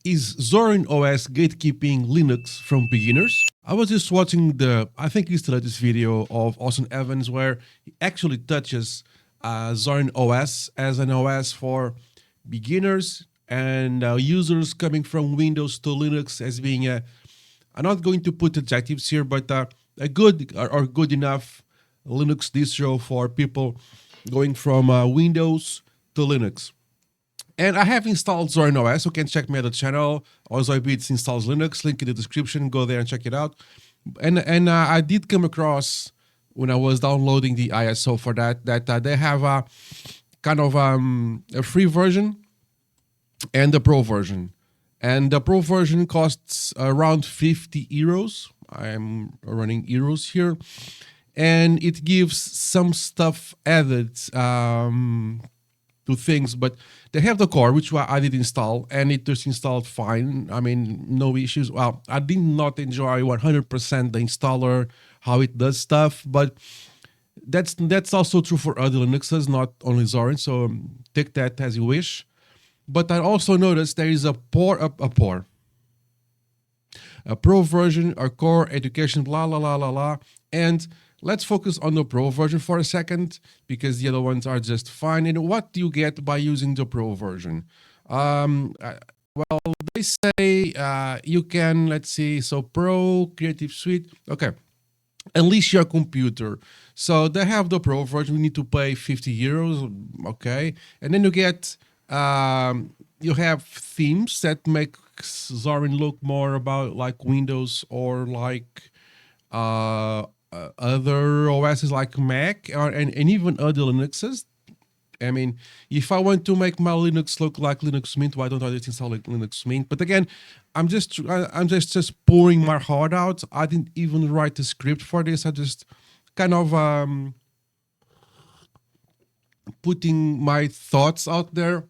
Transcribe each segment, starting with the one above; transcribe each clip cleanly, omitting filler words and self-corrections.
Is Zorin OS gatekeeping Linux from beginners? I was just watching I think it's the latest video of Austin Evans where he actually touches Zorin OS as an OS for beginners and users coming from Windows to Linux as being I'm not going to put adjectives here, but a good or good enough Linux distro for people going from Windows to Linux. And I have installed Zorin OS. You can check me at the channel. Also, Beats installs Linux. Link in the description. Go there and check it out. And I did come across when I was downloading the ISO for that they have a kind of a free version and the pro version. And the pro version costs around 50 euros. I'm running euros here, and it gives some stuff added to things, but they have the core, which I did install, and it just installed fine. I mean, no issues. Well, I did not enjoy 100% the installer, how it does stuff, but that's also true for other Linuxes, not only Zorin, so take that as you wish. But I also noticed there is a pro version, a core, education, blah, blah, blah, blah, blah, and let's focus on the pro version for a second because the other ones are just fine. And what do you get by using the pro version? Well, they say you can, let's see, so pro, creative suite, okay, unleash your computer. So they have the pro version, we need to pay 50 euros, okay. And then you get, you have themes that make Zorin look more about like Windows or like, other OSs like Mac and even other Linuxes. I mean, if I want to make my Linux look like Linux Mint, why don't I just install like Linux Mint? But again, I'm just pouring my heart out. I didn't even write a script for this. I just kind of putting my thoughts out there.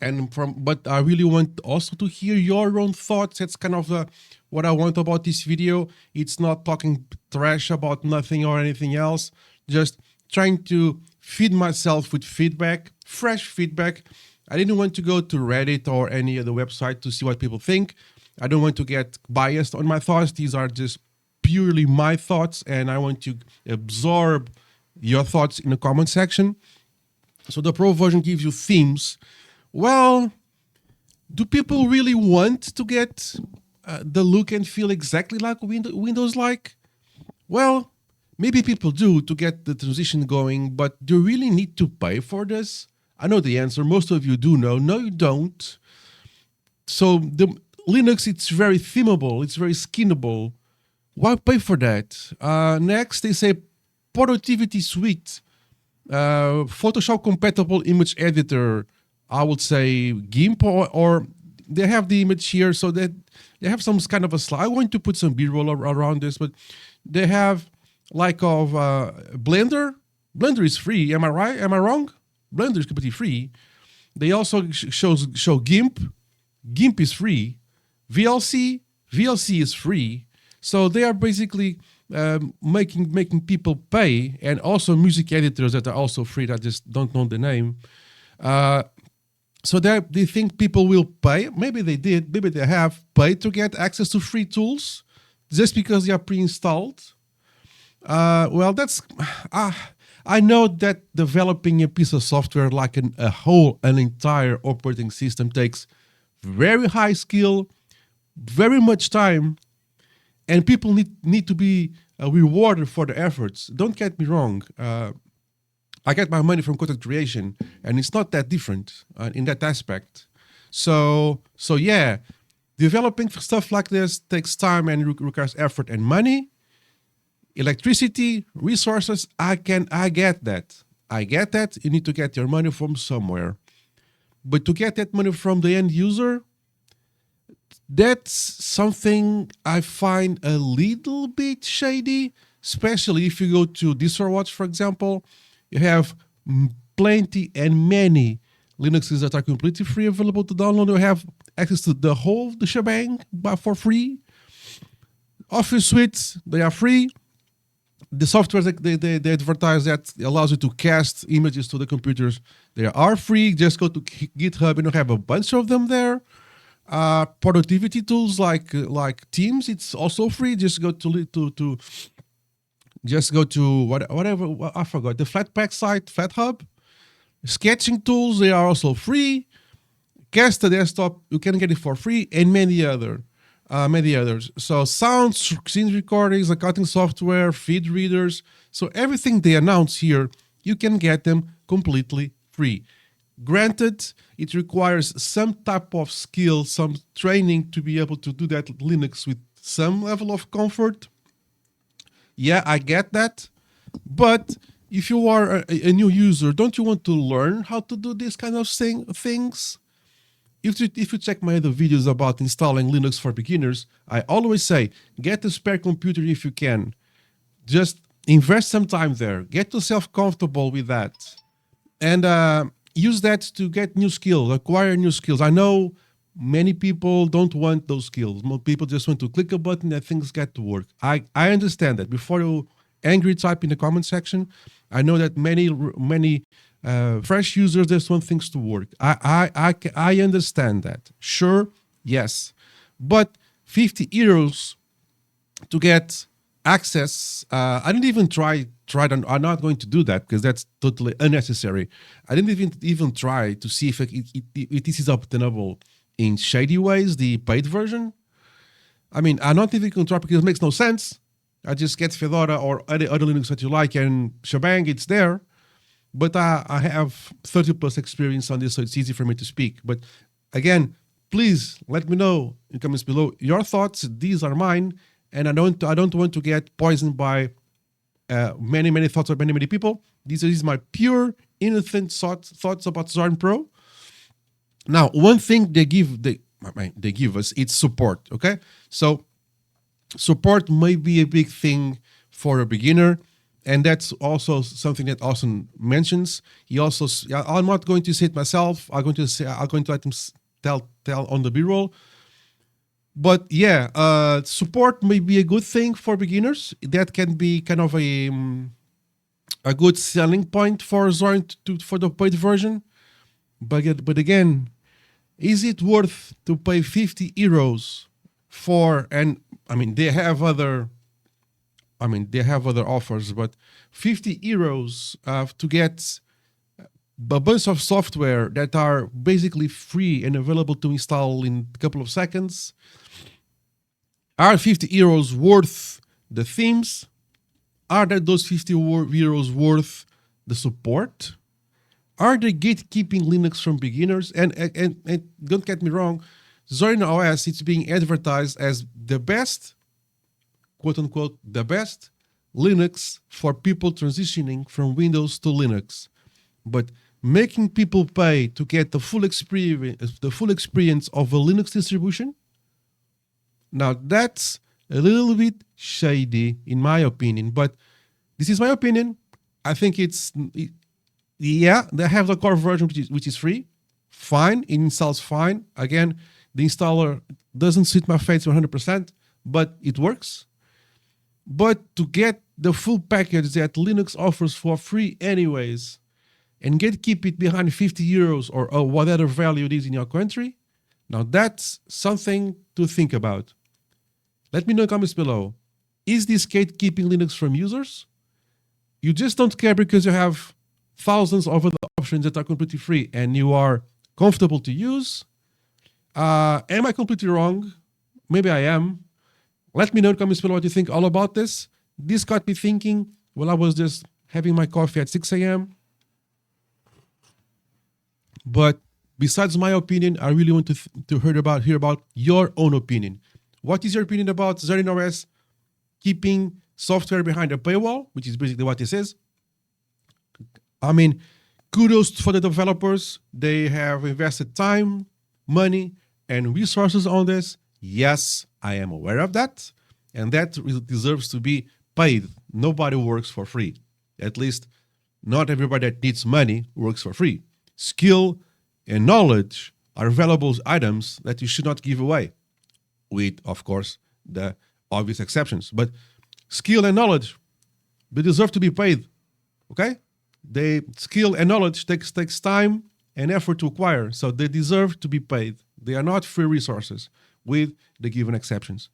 But I really want also to hear your own thoughts. That's kind of what I want about this video. It's not talking trash about nothing or anything else. Just trying to feed myself with feedback, fresh feedback. I didn't want to go to Reddit or any other website to see what people think. I don't want to get biased on my thoughts. These are just purely my thoughts, and I want to absorb your thoughts in the comment section. So the pro version gives you themes. Well, do people really want to get the look and feel exactly like Windows like? Well, maybe people do to get the transition going, but do you really need to pay for this? I know the answer. Most of you do know. No, you don't. So the Linux, it's very themable. It's very skinnable. Why pay for that? Next, they say productivity suite, Photoshop compatible image editor. I would say GIMP or they have the image here, so that they have some kind of a slide. I want to put some B-roll around this, but they have like of Blender. Blender is free. Am I right? Am I wrong? Blender is completely free. They also show GIMP. GIMP is free. VLC is free. So they are basically making people pay, and also music editors that are also free. I just don't know the name. So they think people will pay. Maybe they did. Maybe they have paid to get access to free tools just because they are pre-installed. Well, that's... I know that developing a piece of software like an entire operating system takes very high skill, very much time, and people need to be rewarded for the efforts. Don't get me wrong. I get my money from content creation, and it's not that different in that aspect. So yeah, developing stuff like this takes time and requires effort and money, electricity, resources. I get that. I get that. You need to get your money from somewhere, but to get that money from the end user, that's something I find a little bit shady, especially if you go to Distro, for example. You have plenty and many Linuxes that are completely free available to download. You have access to the shebang for free. Office suites, they are free. The software they advertise that allows you to cast images to the computers, they are free. Just go to GitHub and you have a bunch of them there. Productivity tools like Teams, it's also free. Just go to just go to whatever I forgot, the Flatpak site, FlatHub. Sketching tools, they are also free. Cast a desktop, you can get it for free, and many others. So sounds, scene recordings, accounting software, feed readers. So everything they announce here, you can get them completely free. Granted, it requires some type of skill, some training to be able to do that with Linux with some level of comfort. Yeah, I get that. But if you are a new user, don't you want to learn how to do this kind of things? If you check my other videos about installing Linux for beginners, I always say, get a spare computer if you can. Just invest some time there. Get yourself comfortable with that. And use that to get new skills, acquire new skills. I know many people don't want those skills. Most people just want to click a button and things get to work. I understand that. Before you angry type in the comment section, I know that many fresh users just want things to work. I understand that. Sure, yes. But 50 euros to get access, I didn't even try. I'm not going to do that because that's totally unnecessary. I didn't even try to see if this is obtainable in shady ways, the paid version. I mean, I'm not even going to try because it makes no sense. I just get Fedora or other Linux that you like and shebang, it's there. But I have 30 plus experience on this, so it's easy for me to speak. But again, please let me know in comments below your thoughts. These are mine, and I don't want to get poisoned by many thoughts of many people. These are my pure innocent thoughts about Zorin Pro. Now, one thing they give us, it's support. Okay, so support may be a big thing for a beginner. And that's also something that Austin mentions. He also, I'm not going to say it myself. I'm going to let him tell on the B-roll. But yeah, support may be a good thing for beginners. That can be kind of a good selling point for Zorin for the paid version. But again, is it worth to pay 50 euros for? And I mean, they have other offers, but 50 euros to get a bunch of software that are basically free and available to install in a couple of seconds. Are 50 euros worth the themes? Are those 50 euros worth the support? Are they gatekeeping Linux from beginners? And don't get me wrong, Zorin OS, it's being advertised as the best, quote unquote, the best Linux for people transitioning from Windows to Linux. But making people pay to get the full experience of a Linux distribution, now that's a little bit shady in my opinion. But this is my opinion. I think yeah, they have the core version which is free. Fine, it installs fine. Again, the installer doesn't suit my face 100%, but it works. But to get the full package that Linux offers for free anyways, and keep it behind 50 euros or whatever value it is in your country, now that's something to think about. Let me know in the comments below. Is this gatekeeping Linux from users? You just don't care because you have thousands of other options that are completely free and you are comfortable to use? Am I completely wrong? Maybe I am. Let me know in the comments below what you think all about this. This got me thinking while I was just having my coffee at 6 a.m. But besides my opinion, I really want to hear about your own opinion. What is your opinion about Zorin OS keeping software behind a paywall, which is basically what this is? I mean, kudos for the developers. They have invested time, money, and resources on this. Yes, I am aware of that. And that deserves to be paid. Nobody works for free. At least not everybody that needs money works for free. Skill and knowledge are valuable items that you should not give away, with, of course, the obvious exceptions. But skill and knowledge, they deserve to be paid, okay? Skill and knowledge takes time and effort to acquire, so they deserve to be paid. They are not free resources with the given exceptions.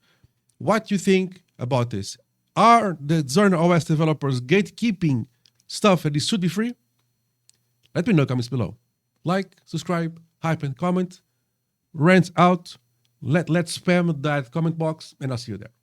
What do you think about this? Are the Zorin OS developers gatekeeping stuff that should be free? Let me know in the comments below. Like, subscribe, hype, and comment. Rant out. Let's spam that comment box, and I'll see you there.